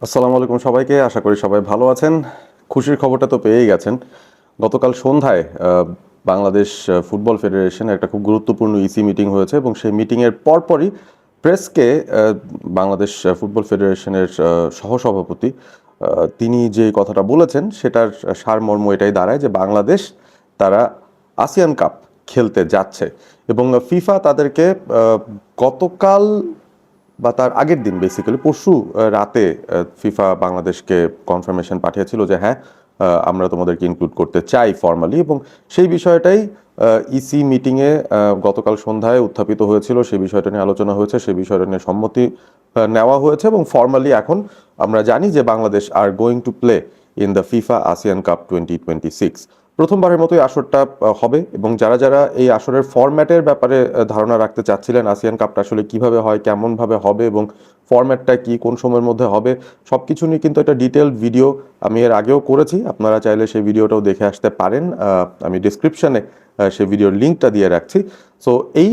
আসসালামু আলাইকুম সবাইকে। আশা করি সবাই ভালো আছেন। খুশির খবরটা তো পেয়েই গেছেন। গতকাল সন্ধ্যায় বাংলাদেশ ফুটবল ফেডারেশনের একটা খুব গুরুত্বপূর্ণ ইসি মিটিং হয়েছে এবং সেই মিটিংয়ের পরপরই প্রেসকে বাংলাদেশ ফুটবল ফেডারেশনের সহসভাপতি তিনি যে কথাটা বলেছেন সেটার সারমর্ম এটাই দাঁড়ায় যে বাংলাদেশ তারা আসিয়ান কাপ খেলতে যাচ্ছে এবং ফিফা তাদেরকে গতকাল বা তার আগের দিন বেসিক্যালি পরশু রাতে ফিফা বাংলাদেশকে কনফার্মেশন পাঠিয়েছিল যে হ্যাঁ, আমরা তোমাদেরকে ইনক্লুড করতে চাই ফর্মালি, এবং সেই বিষয়টাই ইসি মিটিংয়ে গতকাল সন্ধ্যায় উত্থাপিত হয়েছিল। সেই বিষয়টা নিয়ে আলোচনা হয়েছে, সেই বিষয়টা নিয়ে সম্মতি নেওয়া হয়েছে এবং ফর্মালি এখন আমরা জানি যে Bangladesh are going to play in the FIFA ASEAN cup 2026। প্রথমবারের মতোই আসরটা হবে এবং যারা যারা এই আসরের ফরম্যাটের ব্যাপারে ধারণা রাখতে চাচ্ছিলেন, আসিয়ান কাপটা আসলে কিভাবে হয়, কেমনভাবে হবে এবং ফরম্যাটটা কি, কোন সময়ের মধ্যে হবে, সব কিছু নিয়ে কিন্তু একটা ডিটেলড ভিডিও আমি এর আগেও করেছি। আপনারা চাইলে সেই ভিডিওটাও দেখে আসতে পারেন। আমি ডিসক্রিপশনে সেই ভিডিওর লিঙ্কটা দিয়ে রাখছি। সো এই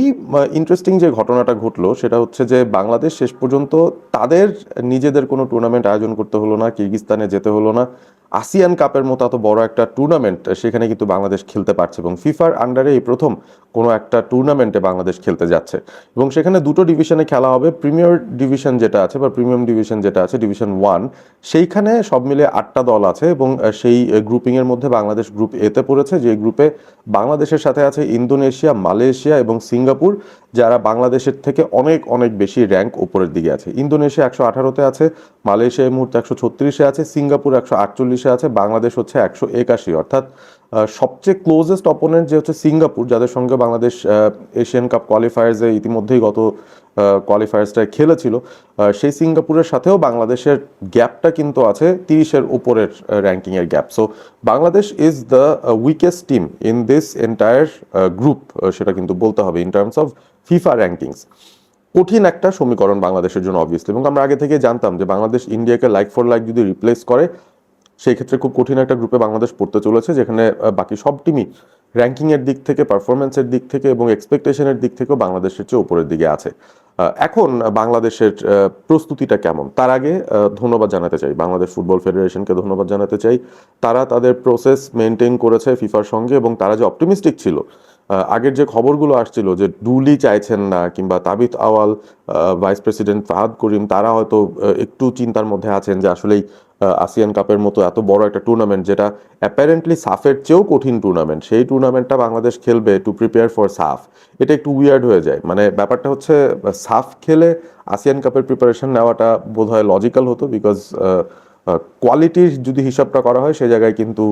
ইন্টারেস্টিং যে ঘটনাটা ঘটলো সেটা হচ্ছে যে বাংলাদেশ শেষ পর্যন্ত তাদের নিজেদের কোনো টুর্নামেন্ট আয়োজন করতে হলো না, কিরগিজস্তানে যেতে হলো না। আসিয়ান কাপের মতো এত বড় একটা টুর্নামেন্ট সেখানে কিন্তু বাংলাদেশ খেলতে পারছে এবং ফিফার আন্ডারে এই প্রথম কোনো একটা টুর্নামেন্টে বাংলাদেশ খেলতে যাচ্ছে এবং সেখানে দুটো ডিভিশনে খেলা হবে। প্রিমিয়ার ডিভিশন যেটা আছে বা প্রিমিয়াম ডিভিশন যেটা আছে, ডিভিশন 1, সেইখানে সব মিলে 8টা দল আছে এবং সেই গ্রুপিংয়ের মধ্যে বাংলাদেশ গ্রুপ এতে পড়েছে, যে গ্রুপে বাংলাদেশের সাথে আছে ইন্দোনেশিয়া, মালয়েশিয়া এবং সিঙ্গাপুর, যারা বাংলাদেশের থেকে অনেক অনেক বেশি র্যাঙ্ক উপরের দিকে আছে। ইন্দোনেশিয়া 118-তে আছে, মালয়েশিয়া এই মুহূর্তে 136-এ আছে, সিঙ্গাপুর 148-এ আছে, বাংলাদেশ হচ্ছে 181। অর্থাৎ সবচেয়ে ক্লোজেস্ট অপোনেন্ট যে হচ্ছে সিঙ্গাপুর, যাদের সঙ্গে বাংলাদেশ এশিয়ান কাপ কোয়ালিফায়ার্সে ইতিমধ্যেই গত কোয়ালিফায়ার্সটায় খেলেছিল, সেই সিঙ্গাপুরের সাথেও বাংলাদেশের গ্যাপটা কিন্তু আছে 30-এর উপরের র্যাঙ্কিংয়ের gap. So Bangladesh is the weakest team in this entire group, সেটা কিন্তু বলতে হবে in terms of FIFA rankings. কঠিন একটা সমীকরণ বাংলাদেশের জন্য অবভিয়াসলি, এবং আমরা আগে থেকে জানতাম যে বাংলাদেশ ইন্ডিয়াকে লাইক ফর লাইক যদি রিপ্লেস করে সেই ক্ষেত্রে খুব কঠিন একটা গ্রুপে বাংলাদেশ পড়তে চলেছে, যেখানে বাকি সব টিমই র্যাঙ্কিংয়ের দিক থেকে, পারফরমেন্সের দিক থেকে এবং এক্সপেকটেশনের দিক থেকেও বাংলাদেশের চেয়ে উপরের দিকে আছে। এখন বাংলাদেশের প্রস্তুতিটা কেমন, তার আগে ধন্যবাদ জানাতে চাই বাংলাদেশ ফুটবল ফেডারেশনকে, ধন্যবাদ জানাতে চাই। তারা তাদের প্রসেস মেনটেন করেছে ফিফার সঙ্গে এবং তারা যে অপটিমিস্টিক ছিল, আগের যে খবরগুলো আসছিল যে ডুলি চাইছেন না কিংবা তাবিথ আওয়াল, ভাইস প্রেসিডেন্ট ফাহাদ করিম, তারা হয়তো একটু চিন্তার মধ্যে আছেন যে আসলেই আসিয়ান কাপের মতো এত বড় একটা টুর্নামেন্ট, যেটা অ্যাপারেন্টলি সাফের চেয়েও কঠিন টুর্নামেন্ট, সেই টুর্নামেন্টটা বাংলাদেশ খেলবে টু প্রিপেয়ার ফর সাফ, এটা একটু উইয়ার্ড হয়ে যায়। মানে ব্যাপারটা হচ্ছে সাফ খেলে আসিয়ান কাপের প্রিপারেশন নেওয়াটা বোধহয় লজিক্যাল হতো, বিকজ কোয়ালিটির যদি হিসাবটা করা হয় সেই জায়গায় কিন্তু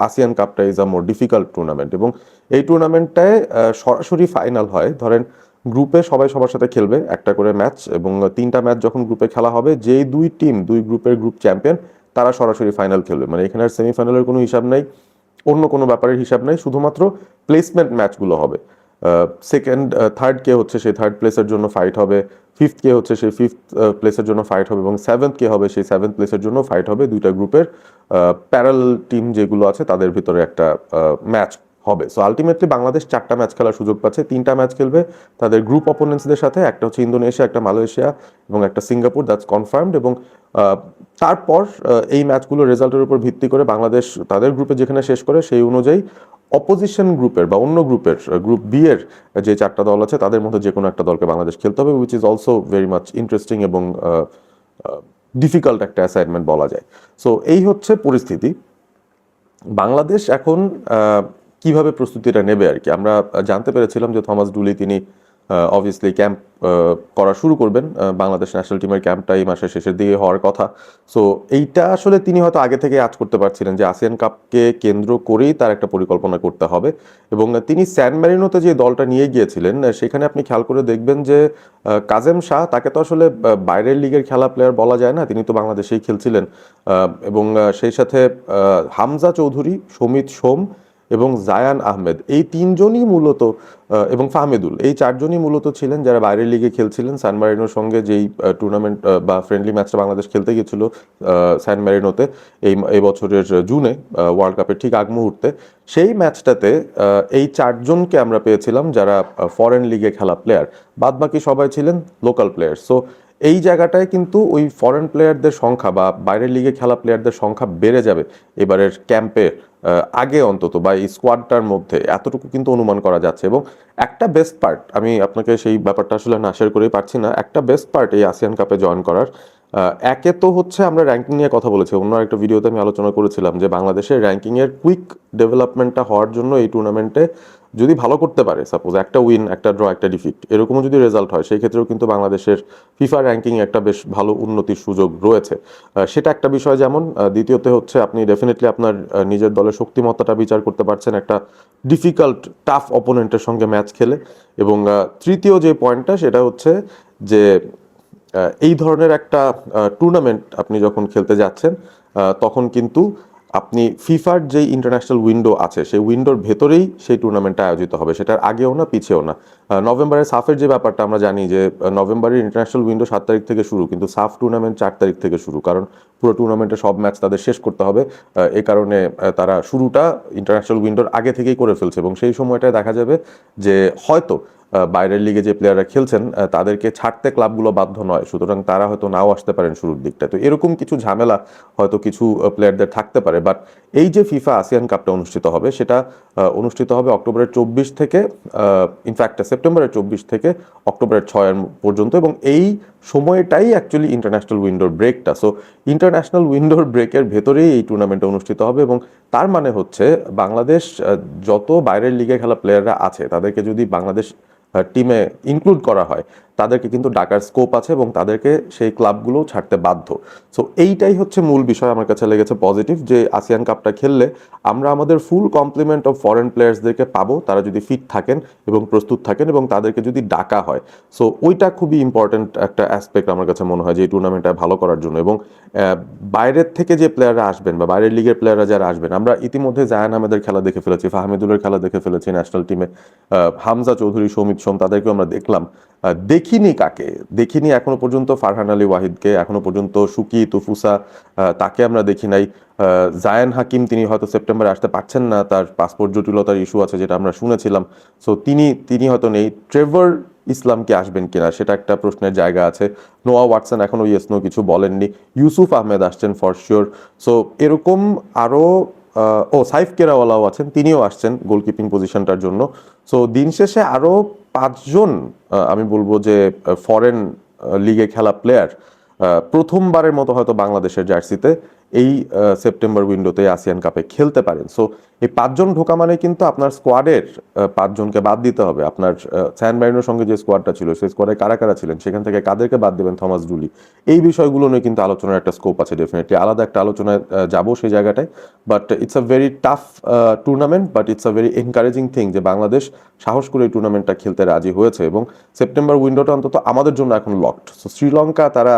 আসিয়ান কাপটা is a more difficult tournament এবং এই টুর্নামেন্টটায় সরাসরি ফাইনাল হয়। ধরেন গ্রুপে সবাই সবার সাথে খেলবে একটা করে ম্যাচ এবং 3টা ম্যাচ যখন গ্রুপে খেলা হবে, যেই দুই টিম দুই গ্রুপের গ্রুপ চ্যাম্পিয়ন তারা সরাসরি ফাইনাল খেলবে। মানে এখানে আর সেমিফাইনালের কোনো হিসাব নাই, অন্য কোনো ব্যাপারের হিসাব নাই, শুধুমাত্র প্লেসমেন্ট ম্যাচগুলো হবে। সেকেন্ড থার্ড কে হচ্ছে সেই থার্ড প্লেসের জন্য ফাইট হবে, ফিফথ কে হচ্ছে সেই ফিফথ প্লেসের জন্য ফাইট হবে এবং সেভেন্থ কে হবে সেই সেভেন্থ প্লেসের জন্য ফাইট হবে। দুইটা গ্রুপের প্যারাল টিম যেগুলো আছে তাদের ভিতরে একটা ম্যাচ হবে। সো আলটিমেটলি বাংলাদেশ 4টা ম্যাচ খেলার সুযোগ পাচ্ছে। 3টা ম্যাচ খেলবে তাদের গ্রুপ অপোনেন্টসদের সাথে, একটা হচ্ছে ইন্দোনেশিয়া, একটা মালয়েশিয়া এবং একটা সিঙ্গাপুর, দ্যাটস কনফার্মড। এবং তারপর এই ম্যাচগুলোর রেজাল্টের উপর ভিত্তি করে বাংলাদেশ তাদের গ্রুপে যেখানে শেষ করে সেই অনুযায়ী অপোজিশন গ্রুপের বা অন্য গ্রুপের, গ্রুপ বি এর যে 4টা দল আছে তাদের মধ্যে যে কোনো একটা দলকে বাংলাদেশ খেলতে হবে, which is also very much interesting এবং ডিফিকাল্ট একটা অ্যাসাইনমেন্ট বলা যায়। সো এই হচ্ছে পরিস্থিতি। বাংলাদেশ এখন কিভাবে প্রস্তুতিটা নেবে আর কি, আমরা জানতে পেরেছিলাম যে থমাস ডুলি তিনি অবভিয়াসলি ক্যাম্প করা শুরু করবেন। বাংলাদেশ ন্যাশনাল টিমের ক্যাম্পটা এই মাসের শেষের দিকে হওয়ার কথা। সো এইটা আসলে তিনি হয়তো আগে থেকে আজ করতে পারছিলেন যে আসিয়ান কাপকে কেন্দ্র করেই তার একটা পরিকল্পনা করতে হবে এবং তিনি স্যান ম্যারিনোতে যে দলটা নিয়ে গিয়েছিলেন সেখানে আপনি খেয়াল করে দেখবেন যে কাজেম শাহ, তাকে তো আসলে বাইরের লিগের খেলা প্লেয়ার বলা যায় না, তিনি তো বাংলাদেশেই খেলছিলেন। এবং সেই সাথে হামজা চৌধুরী, সমিত সোম এবং জায়ান আহমেদ, এই 3জনই মূলত এবং ফাহমেদুল, এই 4জনই মূলত ছিলেন যারা বাইরের লিগে খেলছিলেন। সান ম্যারিনোর সঙ্গে যেই টুর্নামেন্ট বা ফ্রেন্ডলি ম্যাচটা বাংলাদেশ খেলতে গিয়েছিল সান ম্যারিনোতে এই বছরের জুনে, ওয়ার্ল্ড কাপের ঠিক আগ মুহূর্তে, সেই ম্যাচটাতে এই 4জনকে আমরা পেয়েছিলাম যারা ফরেন লিগে খেলা প্লেয়ার, বাদ বাকি সবাই ছিলেন লোকাল প্লেয়ার। সো এই জায়গাটায় কিন্তু ওই ফরেন প্লেয়ারদের সংখ্যা বা বাইরের লিগে খেলা প্লেয়ারদের সংখ্যা বেড়ে যাবে এবারের ক্যাম্পে আগে অন্তত বা এই স্কোয়াডটার মধ্যে, এতটুকু কিন্তু অনুমান করা যাচ্ছে। এবং একটা বেস্ট পার্ট, আমি আপনাকে সেই ব্যাপারটা আসলে না শেয়ার করেই পারছি না, একটা বেস্ট পার্ট এই আসিয়ান কাপে জয়েন করার, একে তো হচ্ছে আমরা র্যাঙ্কিং নিয়ে কথা বলেছি, অন্য একটা ভিডিওতে আমি আলোচনা করেছিলাম যে বাংলাদেশের র্যাঙ্কিংয়ের কুইক ডেভেলপমেন্টটা হওয়ার জন্য এই টুর্নামেন্টে যদি ভালো করতে পারে, সাপোজ একটা উইন একটা ড্র একটা ডিফিট এরকমও যদি রেজাল্ট হয়, সেই ক্ষেত্রেও কিন্তু বাংলাদেশের ফিফা র্যাঙ্কিং একটা বেশ ভালো উন্নতির সুযোগ রয়েছে। সেটা একটা বিষয় যেমন, দ্বিতীয়ত হচ্ছে আপনি ডেফিনেটলি আপনার নিজের দলের শক্তিমত্তাটা বিচার করতে পারছেন একটা ডিফিকাল্ট টাফ অপোনেন্টের সঙ্গে ম্যাচ খেলে। এবং তৃতীয় যে পয়েন্টটা সেটা হচ্ছে যে এই ধরনের একটা টুর্নামেন্ট আপনি যখন খেলতে যাচ্ছেন তখন কিন্তু আপনি ফিফার যেই ইন্টারন্যাশনাল উইন্ডো আছে সেই উইন্ডোর ভেতরেই সেই টুর্নামেন্টটা আয়োজিত হবে, সেটার আগেও না পিছেও না। নভেম্বরের সাফের যে ব্যাপারটা আমরা জানি যে নভেম্বরের ইন্টারন্যাশনাল উইন্ডো 7 তারিখ থেকে শুরু, কিন্তু সাফ টুর্নামেন্ট 4 তারিখ থেকে শুরু, কারণ পুরো টুর্নামেন্টে সব ম্যাচ তাদের শেষ করতে হবে। এই কারণে তারা শুরুটা ইন্টারন্যাশনাল উইন্ডোর আগে থেকেই করে ফেলছে এবং সেই সময়টায় দেখা যাবে যে হয়তো বাইরের লিগে যে প্লেয়াররা খেলছেন তাদেরকে ছাড়তে ক্লাবগুলো বাধ্য নয়, সুতরাং তারা হয়তো নাও আসতে পারেন শুরুর দিকটা। তো এরকম কিছু ঝামেলা হয়তো কিছু প্লেয়ারদের থাকতে পারে, বাট এই যে ফিফা আসিয়ান কাপটা অনুষ্ঠিত হবে সেটা অনুষ্ঠিত হবে অক্টোবরের 24 থেকে, ইনফ্যাক্ট সেপ্টেম্বরের 24 থেকে অক্টোবরের 6 পর্যন্ত, এবং এই সময়টাই অ্যাকচুয়ালি ইন্টারন্যাশনাল উইন্ডোর ব্রেকটা। সো ইন্টারন্যাশনাল উইন্ডোর ব্রেকের ভেতরেই এই টুর্নামেন্টটা অনুষ্ঠিত হবে এবং তার মানে হচ্ছে বাংলাদেশ যত বাইরের লিগে খেলা প্লেয়াররা আছে তাদেরকে যদি বাংলাদেশ টিমে ইনক্লুড করা হয়, তাদেরকে কিন্তু ডাকার স্কোপ আছে এবং তাদেরকে সেই ক্লাবগুলো ছাড়তে বাধ্য। সো এইটাই হচ্ছে মূল বিষয় আমার কাছে লেগেছে পজিটিভ, যে আসিয়ান কাপটা খেললে আমরা আমাদের ফুল কমপ্লিমেন্ট অফ ফরেন প্লেয়ার্সদেরকে পাবো, তারা যদি ফিট থাকেন এবং প্রস্তুত থাকেন এবং তাদেরকে যদি ডাকা হয়। সো ওইটা খুবই ইম্পর্টেন্ট একটা অ্যাসপেক্ট আমার কাছে মনে হয় যে এই টুর্নামেন্টটা ভালো করার জন্য। এবং বাইরের থেকে যে প্লেয়াররা আসবেন বা বাইরের লিগের প্লেয়াররা যারা আসবেন, আমরা ইতিমধ্যে জায়ান আহমেদের খেলা দেখে ফেলেছি, ফাহমিদুলের খেলা দেখে ফেলেছি ন্যাশনাল টিমে, হামজা চৌধুরী, সৌমিত সোম, তাদেরকেও আমরা দেখলাম। দেখিনি কাকে দেখিনি এখনো পর্যন্ত, ফারহান আলী ওয়াহিদকে এখনো পর্যন্ত, সুকি তুফুসা তাকে আমরা দেখি নাই। জায়ান হাকিম তিনি হয়তো সেপ্টেম্বরে আসতে পারছেন না, তার পাসপোর্ট জটিলতার ইস্যু আছে যেটা আমরা শুনেছিলাম। সো তিনি হয়তো নেই। ট্রেভর ইসলাম কি আসবেন কিনা সেটা একটা প্রশ্নের জায়গা আছে। নোয়া ওয়াটসন এখনো ইয়েস নো কিছু বলেননি। ইউসুফ আহমেদ আসছেন ফর শিওর। সো এরকম আরও সাইফ কেরাওয়ালাও আছেন, তিনিও আসছেন গোলকিপিং পজিশনটার জন্য। সো দিন শেষে আরও 5 জন আমি বলবো যে ফরেন লিগে খেলা প্লেয়ার প্রথমবারের মতো হয়তো বাংলাদেশের জার্সিতে এই সেপ্টেম্বর উইন্ডোতে আসিয়ান কাপে খেলতে পারেন। সো এই 5 জন ঢোকা মানে কিন্তু আপনার স্কোয়াডের 5 জনকে বাদ দিতে হবে। আপনার স্যান মারিনোর সঙ্গে যে স্কোয়াডটা ছিল সেই স্কোয়াডে কারা কারা ছিলেন, সেখান থেকে কাদেরকে বাদ দেবেন, থমাস ডুলি, এই বিষয়গুলো নিয়ে কিন্তু আলোচনার একটা স্কোপ আছে। ডেফিনেটলি আলাদা একটা আলোচনায় যাবো সেই জায়গাটায়। But it's a very tough tournament, but it's a very encouraging thing যে বাংলাদেশ সাহস করে এই টুর্নামেন্টটা খেলতে রাজি হয়েছে এবং সেপ্টেম্বর উইন্ডোটা অন্তত আমাদের জন্য এখন লকড। সো শ্রীলঙ্কা তারা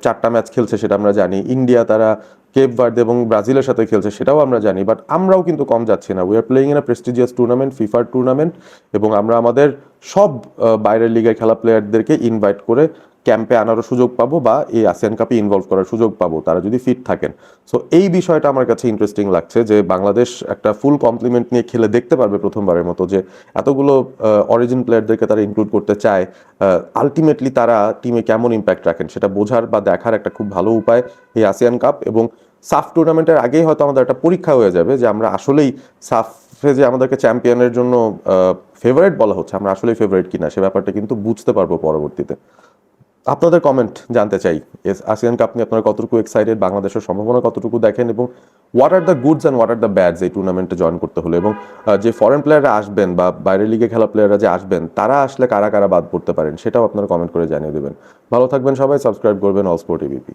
4টা ম্যাচ খেলছে সেটা আমরা জানি, ইন্ডিয়া তারা কেপ ভার্দে এবং ব্রাজিলের সাথে খেলছে সেটাও আমরা জানি, বাট আমরাও কিন্তু কম যাচ্ছি না। We are playing in a prestigious tournament, ফিফার টুর্নামেন্ট, এবং আমরা আমাদের সব বাইরের লিগের খেলা প্লেয়ারদেরকে ইনভাইট করে ক্যাম্পে আনারও সুযোগ পাবো বা এই আসিয়ান কাপে ইনভলভ করার সুযোগ পাবো, তারা যদি ফিট থাকেন। সো এই বিষয়টা আমার কাছে ইন্টারেস্টিং লাগছে যে বাংলাদেশ একটা ফুল কমপ্লিমেন্ট নিয়ে খেলে দেখতে পারবে প্রথমবারের মতো, যে এতগুলো অরিজিন প্লেয়ারদেরকে তারা ইনক্লুড করতে চায়। আলটিমেটলি তারা টিমে কেমন ইম্প্যাক্ট রাখেন সেটা বোঝার বা দেখার একটা খুব ভালো উপায় এই আসিয়ান কাপ। এবং সাফ টুর্নামেন্টের আগেই হয়তো আমাদের একটা পরীক্ষা হয়ে যাবে যে আমরা আসলেই সাফে যে আমাদেরকে চ্যাম্পিয়নের জন্য ফেভারিট বলা হচ্ছে, আমরা আসলেই ফেভারিট কিনা সে ব্যাপারটা কিন্তু বুঝতে পারবো পরবর্তীতে। আপনাদের কমেন্ট জানতে চাই, আসিয়ান কাপ নিয়ে আপনারা কতটুকু এক্সাইটেড, বাংলাদেশের সম্ভাবনা কতটুকু দেখেন, এবং what are the goods and what are the ব্যাডস এই টুর্নামেন্টে জয়েন করতে হলে, এবং যে ফরেন প্লেয়াররা আসবেন বা বাইরের লিগে খেলা প্লেয়াররা যে আসবেন তারা আসলে কারা কারা বাদ পড়তে পারেন সেটাও আপনারা কমেন্ট করে জানিয়ে দেবেন। ভালো থাকবেন সবাই, সাবস্ক্রাইব করবেন অল স্পোর্ট এবিপি।